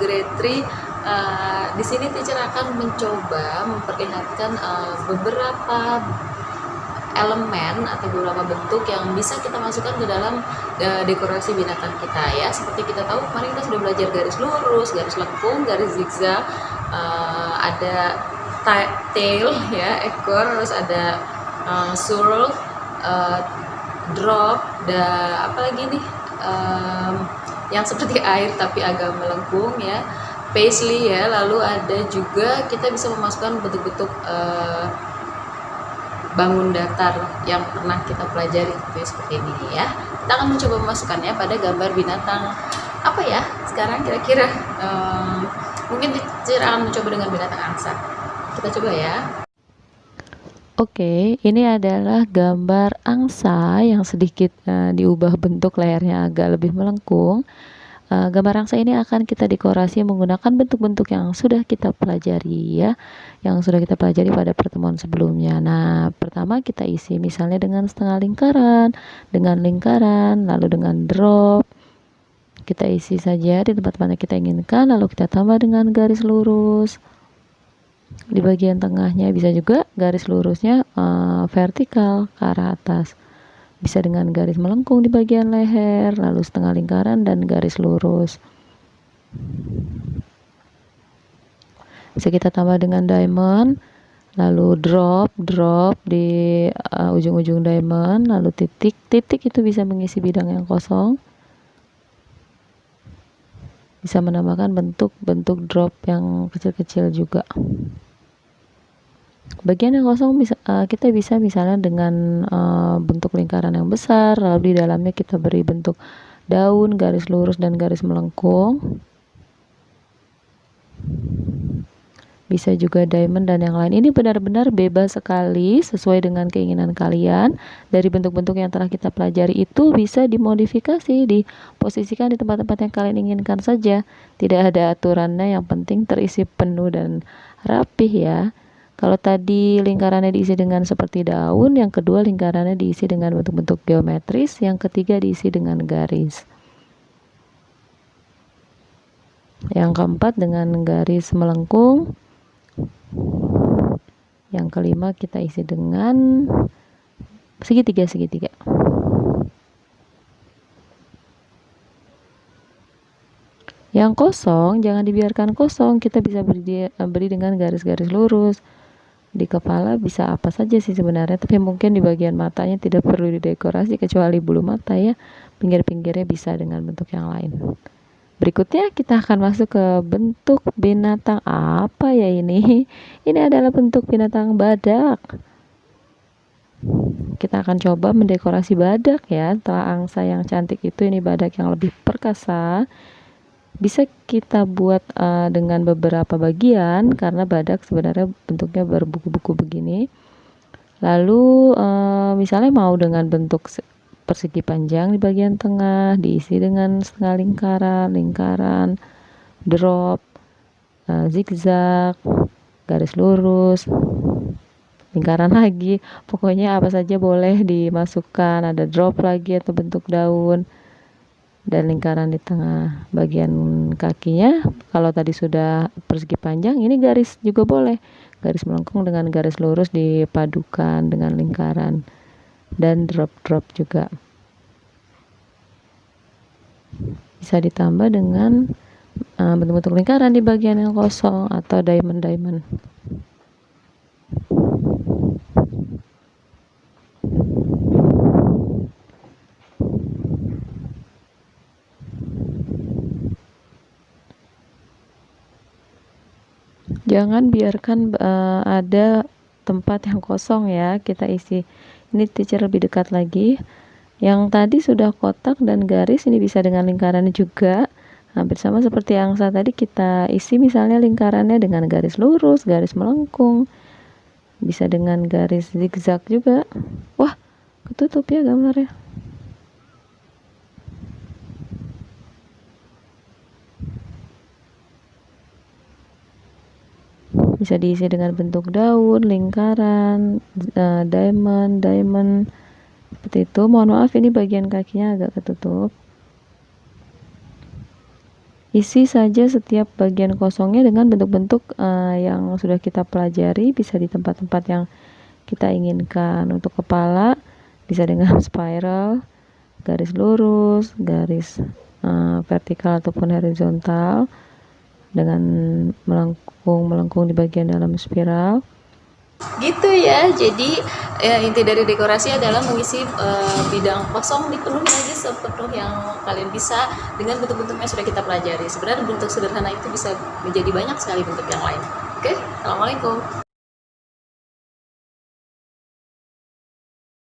grade 3. Di sini teacher akan mencoba memperlihatkan beberapa elemen atau beberapa bentuk yang bisa kita masukkan ke dalam dekorasi binatang kita ya. Seperti kita tahu kemarin kita sudah belajar garis lurus, garis lengkung, garis zigzag, ada tail ya, ekor, terus ada swirl, drop, dan apa lagi nih, yang seperti air tapi agak melengkung ya, paisley ya. Lalu ada juga kita bisa memasukkan bentuk-bentuk bangun datar yang pernah kita pelajari gitu ya, seperti ini ya. Kita akan mencoba memasukkannya pada gambar binatang apa ya sekarang kira-kira. Mungkin teacher akan mencoba dengan binatang angsa. Kita coba ya. Oke, ini adalah gambar angsa yang sedikit diubah bentuk, layarnya agak lebih melengkung. Gambar angsa ini akan kita dekorasi menggunakan bentuk-bentuk yang sudah kita pelajari ya, yang sudah kita pelajari pada pertemuan sebelumnya. Nah, pertama kita isi misalnya dengan setengah lingkaran, dengan lingkaran, lalu dengan drop. Kita isi saja di tempat mana kita inginkan, lalu kita tambah dengan garis lurus. Di bagian tengahnya bisa juga garis lurusnya vertikal ke arah atas. Bisa dengan garis melengkung di bagian leher, lalu setengah lingkaran dan garis lurus. Bisa kita tambah dengan diamond, lalu drop di ujung-ujung diamond, lalu titik itu bisa mengisi bidang yang kosong. Bisa menambahkan bentuk-bentuk drop yang kecil-kecil juga. Bagian yang kosong kita bisa misalnya dengan bentuk lingkaran yang besar, lalu di dalamnya kita beri bentuk daun, garis lurus, dan garis melengkung. Bisa juga diamond dan yang lain. Ini benar-benar bebas sekali sesuai dengan keinginan kalian. Dari bentuk-bentuk yang telah kita pelajari itu bisa dimodifikasi, diposisikan di tempat-tempat yang kalian inginkan saja. Tidak ada aturannya, yang penting terisi penuh dan rapih ya. Kalau tadi lingkarannya diisi dengan seperti daun, yang kedua lingkarannya diisi dengan bentuk-bentuk geometris, yang ketiga diisi dengan garis. Yang keempat dengan garis melengkung. Yang kelima kita isi dengan segitiga. Yang kosong jangan dibiarkan kosong, kita bisa beri dengan garis-garis lurus. Di kepala bisa apa saja sih sebenarnya, tapi mungkin di bagian matanya tidak perlu didekorasi kecuali bulu mata ya. Pinggir-pinggirnya bisa dengan bentuk yang lain. Berikutnya kita akan masuk ke bentuk binatang apa ya ini? Ini adalah bentuk binatang badak. Kita akan coba mendekorasi badak ya. Setelah angsa yang cantik itu, ini badak yang lebih perkasa. Bisa kita buat dengan beberapa bagian, karena badak sebenarnya bentuknya berbuku-buku begini. Lalu misalnya mau dengan bentuk persegi panjang di bagian tengah, diisi dengan setengah lingkaran, drop, zigzag, garis lurus, lingkaran lagi, pokoknya apa saja boleh dimasukkan. Ada drop lagi atau bentuk daun, dan lingkaran di tengah. Bagian kakinya kalau tadi sudah persegi panjang, ini garis juga boleh, garis melengkung dengan garis lurus dipadukan dengan lingkaran, dan drop juga bisa ditambah dengan bentuk-bentuk lingkaran di bagian yang kosong atau diamond. Jangan biarkan ada tempat yang kosong ya, kita isi. Ini teacher lebih dekat lagi. Yang tadi sudah kotak dan garis, ini bisa dengan lingkaran juga. Hampir sama seperti yang angsa tadi, kita isi misalnya lingkarannya dengan garis lurus, garis melengkung. Bisa dengan garis zigzag juga. Wah, ketutup ya gambarnya. Bisa diisi dengan bentuk daun, lingkaran, diamond seperti itu. Mohon maaf ini bagian kakinya agak ketutup. Isi saja setiap bagian kosongnya dengan bentuk-bentuk yang sudah kita pelajari, bisa di tempat-tempat yang kita inginkan. Untuk kepala bisa dengan spiral, garis lurus, garis vertikal ataupun horizontal, dengan melengkung di bagian dalam spiral. Gitu ya, jadi inti dari dekorasi adalah mengisi bidang kosong dipenuhi aja sepenuh yang kalian bisa dengan bentuk-bentuk yang sudah kita pelajari. Sebenarnya bentuk sederhana itu bisa menjadi banyak sekali bentuk yang lain. Oke, assalamualaikum.